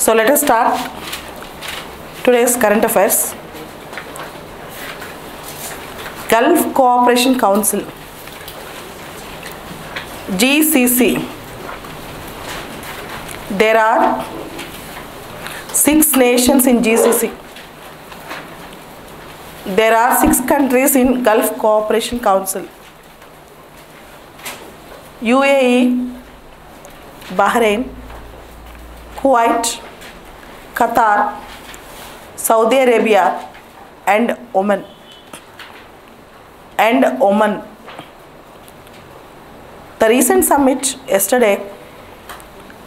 So let us start today's current affairs. Gulf Cooperation Council, GCC. There are 6 nations in GCC. There are 6 countries in Gulf Cooperation Council: UAE, Bahrain, Kuwait, Qatar, Saudi Arabia, and Oman. The recent summit yesterday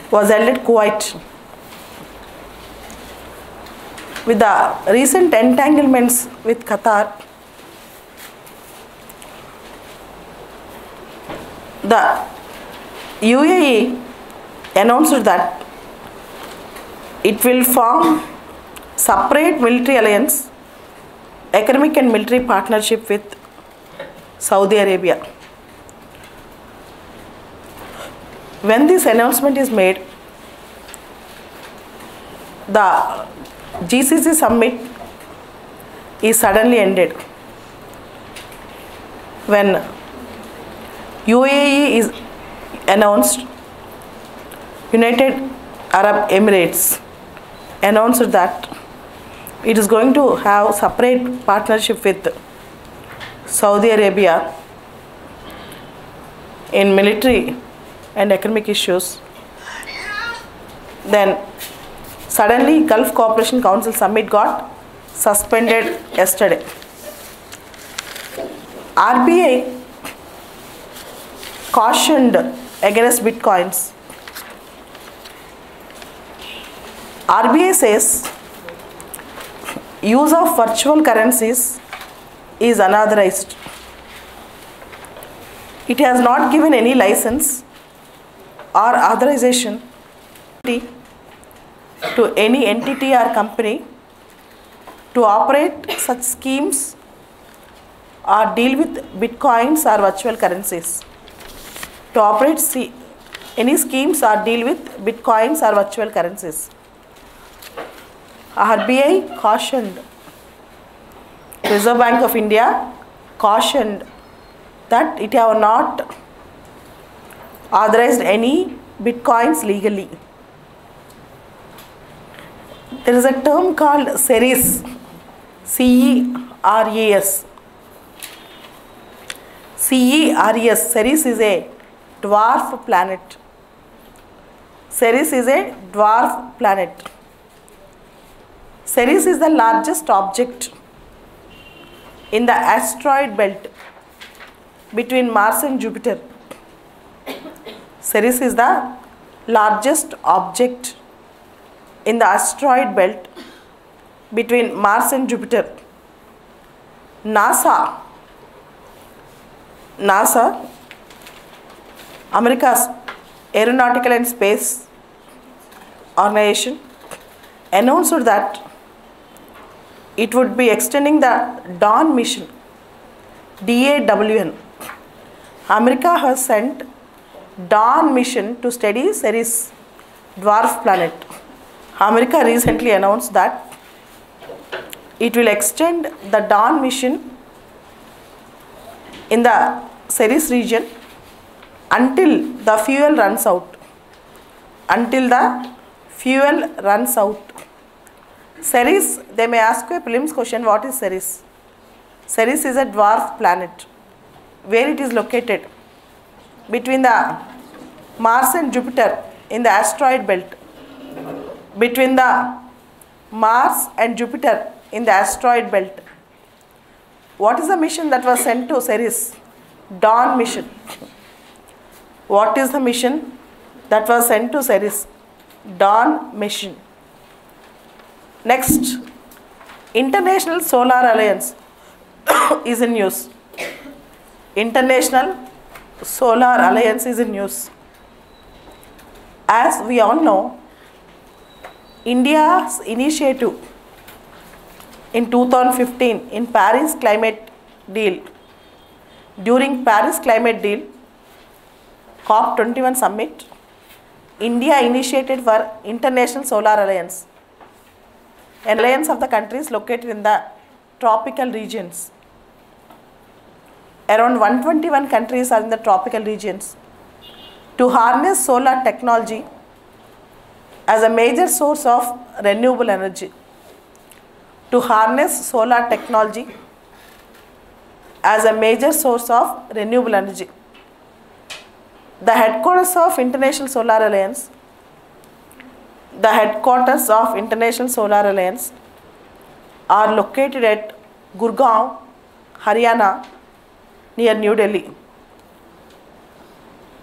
was held at Kuwait. With the recent entanglements with Qatar, the UAE announced that it will form separate military alliance, economic and military partnership with Saudi Arabia. When this announcement is made, the GCC summit is suddenly ended. When UAE is announced, United Arab Emirates announced that it is going to have separate partnership with Saudi Arabia in military and economic issues. Then suddenly Gulf Cooperation Council summit got suspended yesterday. RBI cautioned against bitcoins. RBI says use of virtual currencies is unauthorized. It has not given any license or authorization to any entity or company to operate such schemes or deal with bitcoins or virtual currencies. To operate any schemes or deal with bitcoins or virtual currencies. RBI cautioned, Reserve Bank of India cautioned that it have not authorized any bitcoins legally. There is a term called CERES, CERES. CERES, CERES is a dwarf planet. CERES is a dwarf planet. CERES is the largest object in the asteroid belt between Mars and Jupiter. CERES is the largest object in the asteroid belt between Mars and Jupiter. NASA, America's Aeronautical and Space Organization, announced that it would be extending the Dawn mission, DAWN. America has sent Dawn mission to study Ceres dwarf planet. America recently announced that it will extend the Dawn mission in the Ceres region until the fuel runs out. Ceres, they may ask you a prelims question, what is Ceres? Ceres is a dwarf planet. Where it is located? Between the Mars and Jupiter in the asteroid belt. Between the Mars and Jupiter in the asteroid belt. What is the mission that was sent to Ceres? Dawn mission. What is the mission that was sent to Ceres? Dawn mission. Next, International Solar Alliance is in news. International Solar Alliance is in news. As we all know, India's initiative in 2015 in Paris Climate Deal, during Paris Climate Deal, COP21 summit, India initiated for International Solar Alliance, an alliance of the countries located in the tropical regions. Around 121 countries are in the tropical regions. To harness solar technology as a major source of renewable energy. To harness solar technology as a major source of renewable energy. The headquarters of International Solar Alliance, are located at Gurgaon, Haryana, near New Delhi.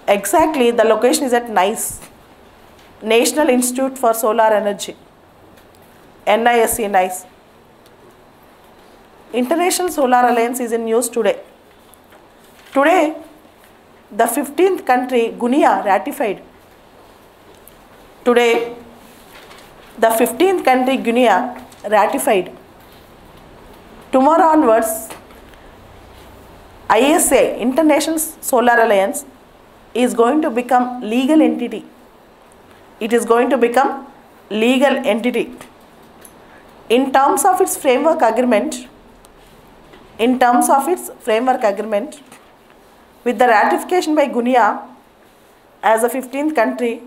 Exactly, the location is at NICE, National Institute for Solar Energy, NISE, NICE. International Solar Alliance is in news today. Today, the 15th country, Guinea, ratified. Today, the 15th country, Guinea, ratified. Tomorrow onwards, ISA, International Solar Alliance, is going to become legal entity. It is going to become legal entity. In terms of its framework agreement, with the ratification by Guinea as a 15th country,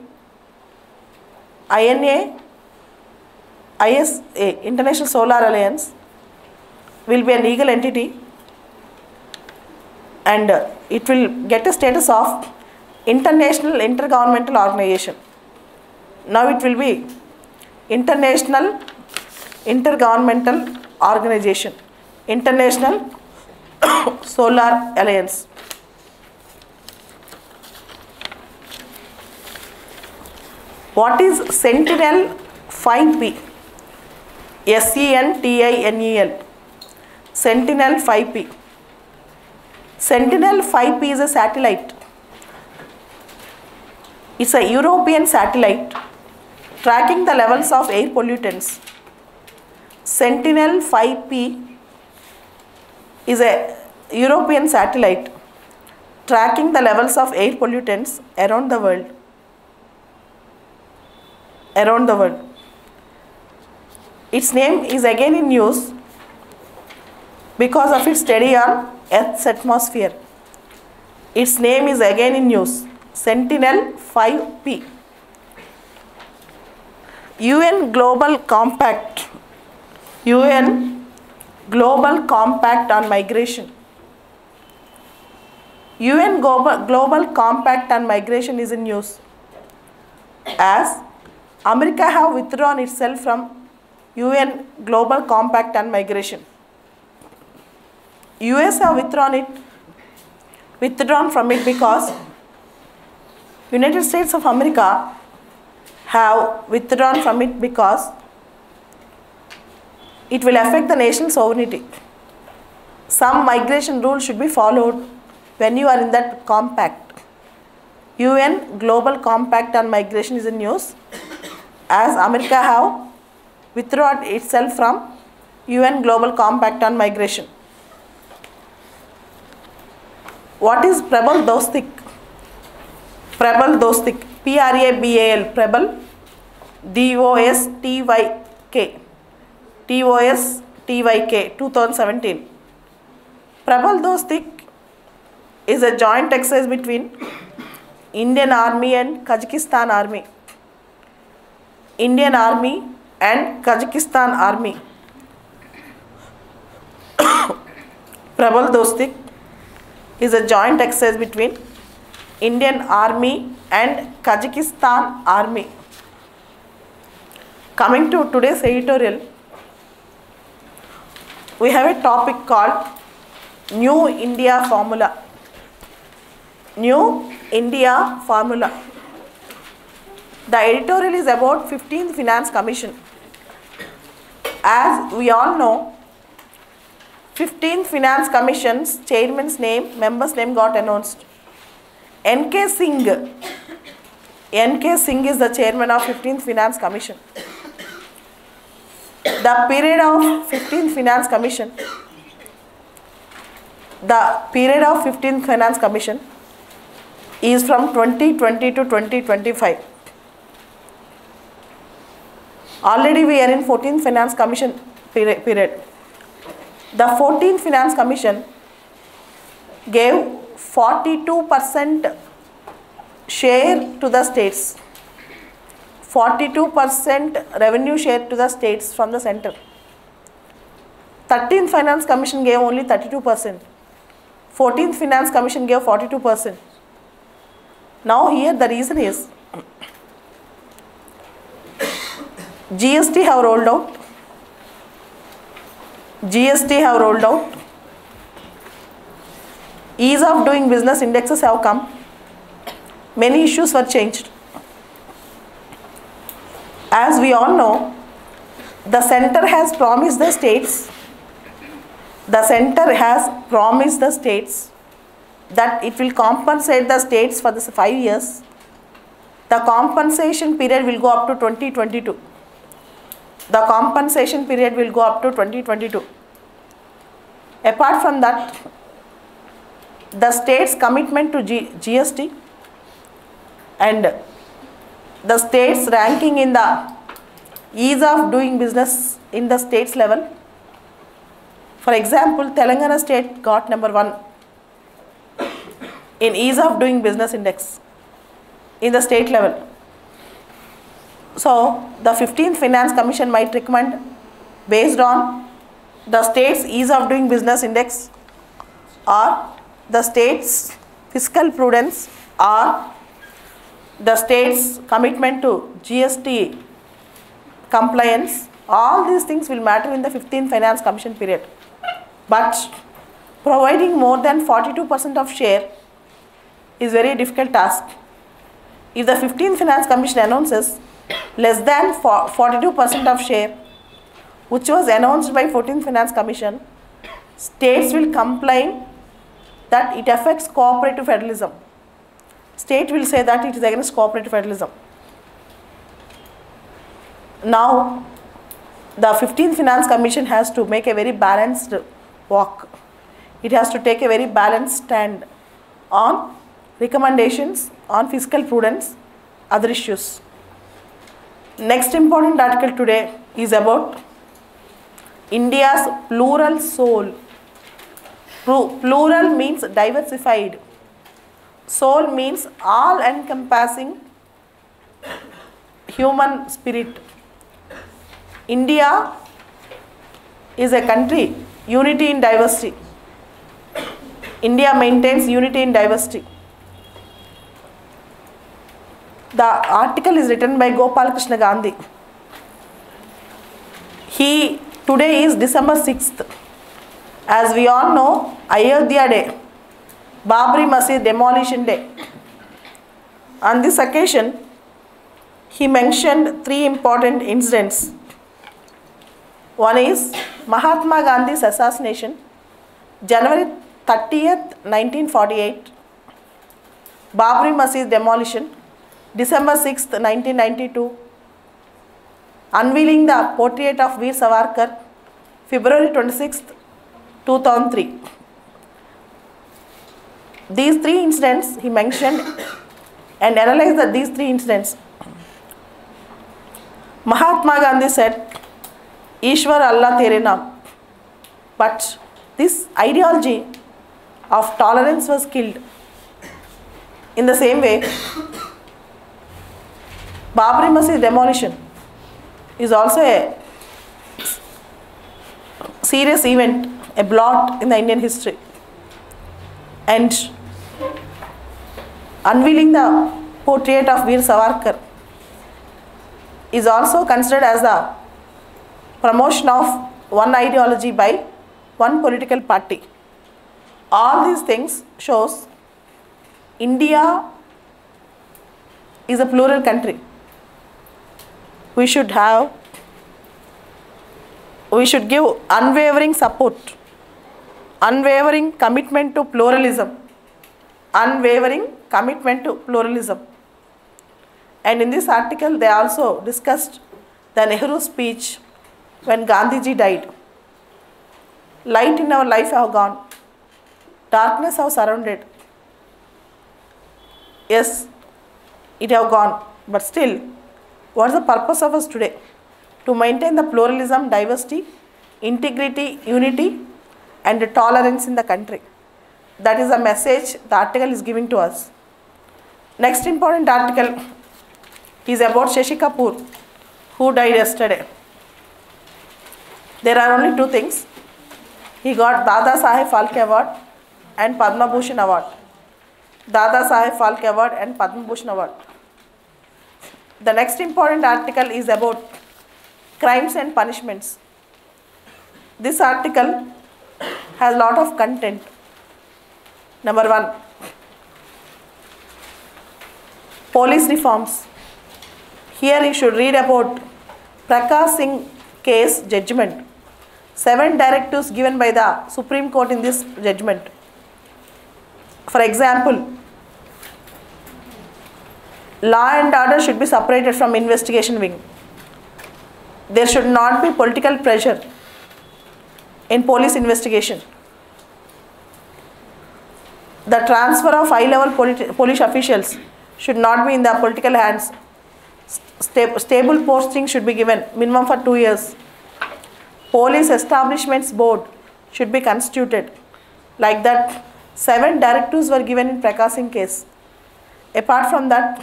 ISA, International Solar Alliance, will be a legal entity, and it will get a status of International Intergovernmental Organization. Now it will be International Intergovernmental Organization, International Solar Alliance. What is Sentinel-5P? SENTINEL. Sentinel-5P. Sentinel-5P is a satellite. It's a European satellite tracking the levels of air pollutants. Sentinel-5P is a European satellite tracking the levels of air pollutants around the world. Its name is again in news because of its study on Earth's atmosphere. Its name is again in news, Sentinel-5P. UN Global Compact on Migration. UN Global Compact on Migration is in news as America have withdrawn itself from UN Global Compact on Migration. US have withdrawn from it because United States of America have withdrawn from it because it will affect the nation's sovereignty. Some migration rules should be followed when you are in that compact. UN Global Compact on Migration is in news as America have withdrawn itself from UN Global Compact on Migration. What is Prabal Dostik? Prabal Dostik, PRABAL, Prabal, DOSTYK, 2017. Prabal Dostik is a joint exercise between Indian Army and Kazakhstan Army. Indian Army and Kazakhstan Army. Prabal Dostik is a joint exercise between Indian Army and Kazakhstan Army. Coming to today's editorial, we have a topic called New India Formula. New India Formula. The editorial is about 15th Finance Commission. As we all know, 15th Finance Commission's chairman's name, member's name got announced. N.K. Singh. N.K. Singh is the chairman of 15th Finance Commission. The period of 15th Finance Commission. The period of 15th Finance Commission is from 2020 to 2025. Already we are in 14th Finance Commission period. The 14th Finance Commission gave 42% share to the states. 42% revenue share to the states from the center. 13th Finance Commission gave only 32%. 14th Finance Commission gave 42%. Now here the reason is GST have rolled out. GST have rolled out. Ease of doing business indexes have come. Many issues were changed. As we all know, the center has promised the states. The center has promised the states that it will compensate the states for this 5 years. The compensation period will go up to 2022. The compensation period will go up to 2022. Apart from that, the state's commitment to GST and the state's ranking in the ease of doing business in the state's level. For example, Telangana state got number 1 in ease of doing business index in the state level. So the 15th Finance Commission might recommend, based on the state's ease of doing business index or the state's fiscal prudence or the state's commitment to GST compliance, all these things will matter in the 15th Finance Commission period. But providing more than 42% of share is a very difficult task. If the 15th Finance Commission announces less than 42% of share, which was announced by 14th Finance Commission, states will complain that it affects cooperative federalism. State will say that it is against cooperative federalism. Now, the 15th Finance Commission has to make a very balanced walk. It has to take a very balanced stand on recommendations on fiscal prudence, other issues. Next important article today is about India's plural soul. Plural means diversified. Soul means all-encompassing human spirit. India is a country, unity in diversity. India maintains unity in diversity. The article is written by Gopal Krishna Gandhi. Today is December 6th. As we all know, Ayodhya Day, Babri Masjid demolition day. On this occasion, he mentioned 3 important incidents. One is Mahatma Gandhi's assassination, January 30th, 1948. Babri Masjid demolition, December 6th, 1992. Unveiling the portrait of VEER SAVARKAR, February 26th, 2003. These 3 incidents he mentioned and analyzed these 3 incidents. Mahatma Gandhi said, Ishwar Allah Tere Naam. But this ideology of tolerance was killed. In the same way, Babri Masjid demolition is also a serious event, a blot in the Indian history. And unveiling the portrait of VEER Savarkar is also considered as the promotion of one ideology by one political party. All these things shows India is a plural country. We should give unwavering support, unwavering commitment to pluralism, unwavering commitment to pluralism. And in this article, they also discussed the Nehru speech when Gandhiji died. Light in our life have gone, darkness have surrounded. Yes, it have gone, but still, what is the purpose of us today? to maintain the pluralism, diversity, integrity, unity and tolerance in the country. That is the message the article is giving to us. Next important article is about Shashi Kapoor, who died yesterday. There are only two things. He got Dada Saheb Phalke Award and Padma Bhushan Award. Dada Saheb Phalke Award and Padma Bhushan Award. The next important article is about crimes and punishments. This article has a lot of content. Number 1, police reforms. Here you should read about Prakash Singh case judgment. 7 directives given by the Supreme Court in this judgment. For example, law and order should be separated from investigation wing. There should not be political pressure in police investigation. The transfer of high-level police officials should not be in the political hands. Stable posting should be given, minimum for 2 years. Police Establishments Board should be constituted. Like that, 7 directives were given in Prakash Singh case. Apart from that,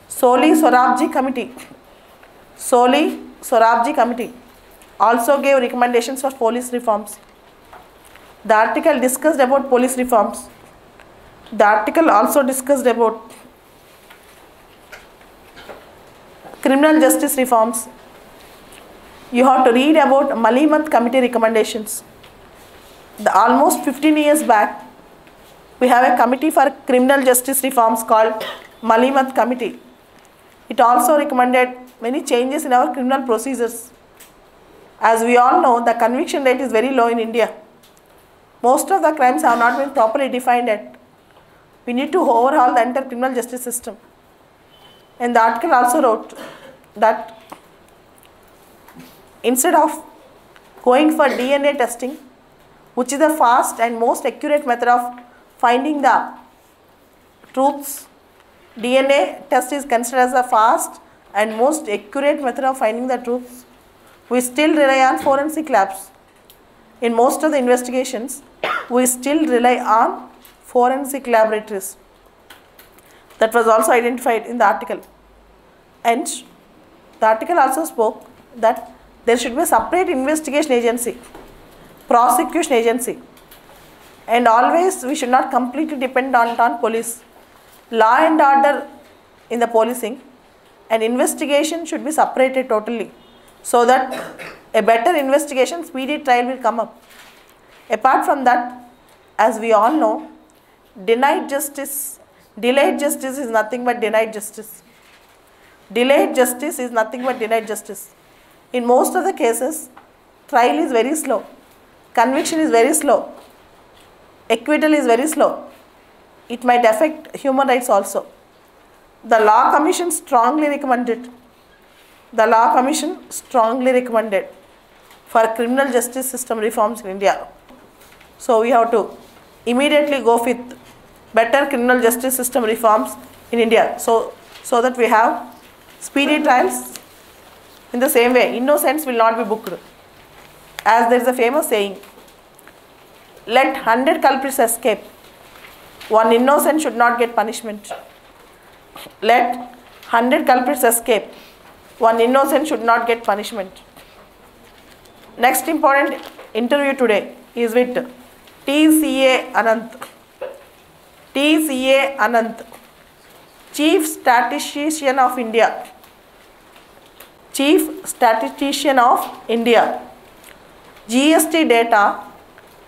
Soli Sorabji Committee also gave recommendations for police reforms. The article discussed about police reforms. The article also discussed about criminal justice reforms. You have to read about Malimat Committee recommendations. Almost 15 years back, we have a committee for criminal justice reforms called Malimat Committee. It also recommended many changes in our criminal procedures. As we all know, the conviction rate is very low in India. Most of the crimes have not been properly defined yet. We need to overhaul the entire criminal justice system. And the article also wrote that instead of going for DNA testing, which is the fast and most accurate method of finding the truths, DNA test is considered as the fast and most accurate method of finding the truths. We still rely on forensic labs. In most of the investigations, we still rely on forensic laboratories. That was also identified in the article. And the article also spoke that there should be a separate investigation agency, prosecution agency, and always we should not completely depend on police. Law and order in the policing and investigation should be separated totally, so that a better investigation, speedy trial will come up. Apart from that, as we all know, delayed justice is nothing but denied justice. Delayed justice is nothing but denied justice. In most of the cases, trial is very slow, conviction is very slow, acquittal is very slow. It might affect human rights also. The Law Commission strongly recommended for criminal justice system reforms in India. So we have to immediately go with better criminal justice system reforms in India, so that we have speedy trials. In the same way, innocents will not be booked. As there is a famous saying, let 100 culprits escape, one innocent should not get punishment. Let 100 culprits escape, one innocent should not get punishment. Next important interview today is with TCA Anant, Chief Statistician of India. GST data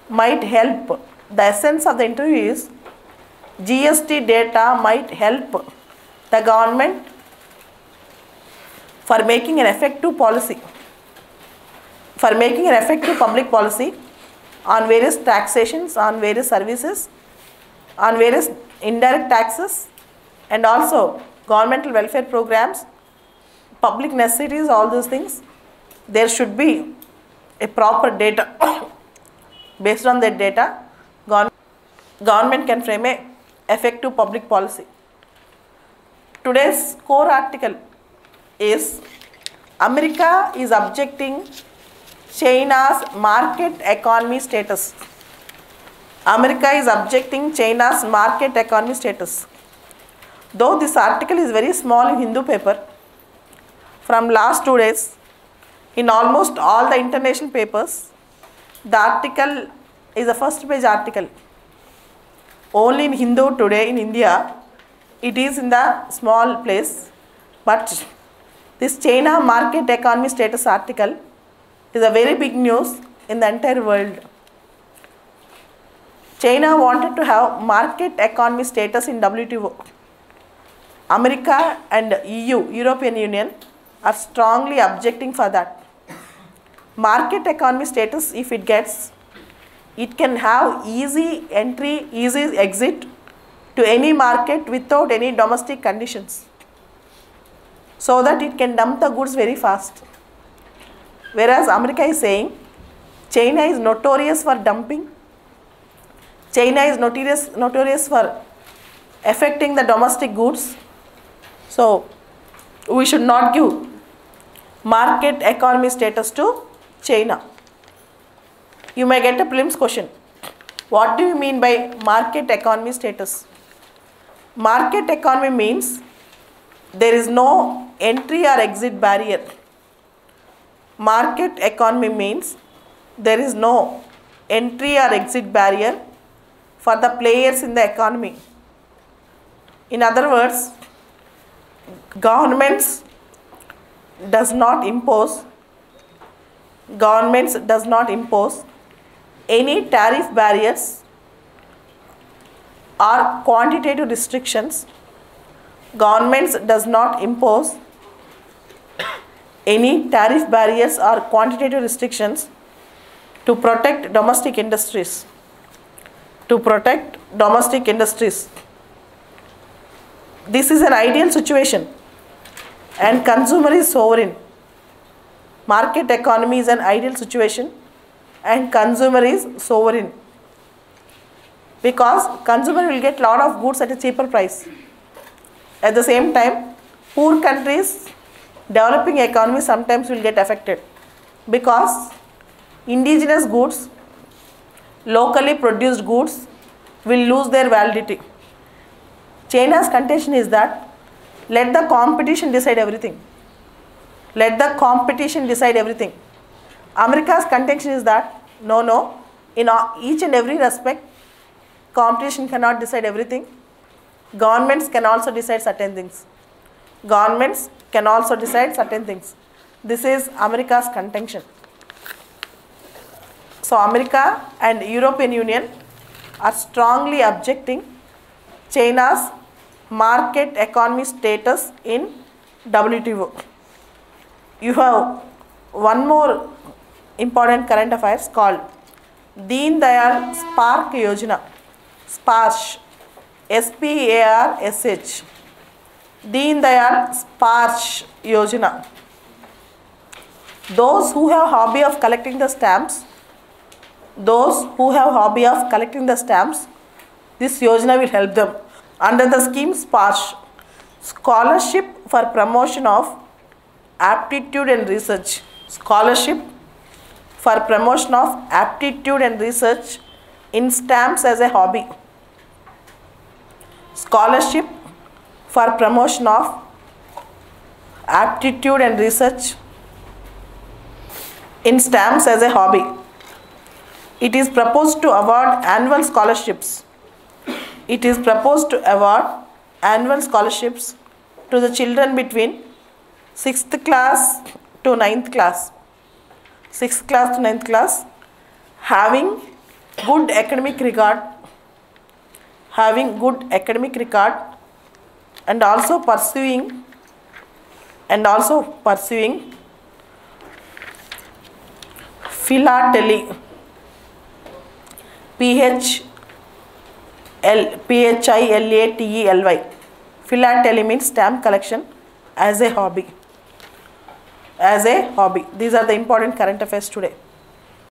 might help. The essence of the interview is GST data might help the government for making an effective policy, public policy on various taxations, on various services, on various indirect taxes, and also governmental welfare programs, public necessities, all those things. There should be a proper data. Based on that data, government can frame a effective public policy. Today's core article is America is objecting China's market economy status. America is objecting China's market economy status. Though this article is very small in Hindu paper, from last 2 days, in almost all the international papers, the article is a first page article. Only in Hindu today in India, it is in the small place. But this China market economy status article is a very big news in the entire world. China wanted to have market economy status in WTO. America and EU, European Union, are strongly objecting for that. Market economy status, if it gets, it can have easy entry, easy exit to any market without any domestic conditions, so that it can dump the goods very fast. Whereas America is saying China is notorious for dumping. China is notorious for affecting the domestic goods. So we should not give market economy status to China. You may get a prelims question. What do you mean by market economy status? Market economy means there is no entry or exit barrier. Market economy means there is no entry or exit barrier for the players in the economy. In other words, governments does not impose any tariff barriers or quantitative restrictions. Governments does not impose any tariff barriers or quantitative restrictions to protect domestic industries. This is an ideal situation, and consumer is sovereign. Market economy is an ideal situation and consumer is sovereign, because consumer will get lot of goods at a cheaper price. At the same time, poor countries, developing economy sometimes will get affected, because indigenous goods, locally produced goods will lose their validity. China's contention is that let the competition decide everything. America's contention is that no, in each and every respect, competition cannot decide everything. Governments can also decide certain things. This is America's contention. So America and European Union are strongly objecting China's market economy status in WTO. You have one more important current affairs called Deen Dayal Spark Yojana. SPARSH. SPARSH. Deen Dayal Sparsh Yojana. Those who have hobby of collecting the stamps, this Yojana will help them. Under the scheme SPARSH, Scholarship for Promotion of Aptitude and Research. Scholarship for Promotion of Aptitude and Research in Stamps as a Hobby. Scholarship for Promotion of Aptitude and Research in Stamps as a Hobby. It is proposed to award annual scholarships. To the children between 6th class to 9th class. Having good academic record and also pursuing philately. PHILATELY. Philately means stamp collection as a hobby. These are the important current affairs today.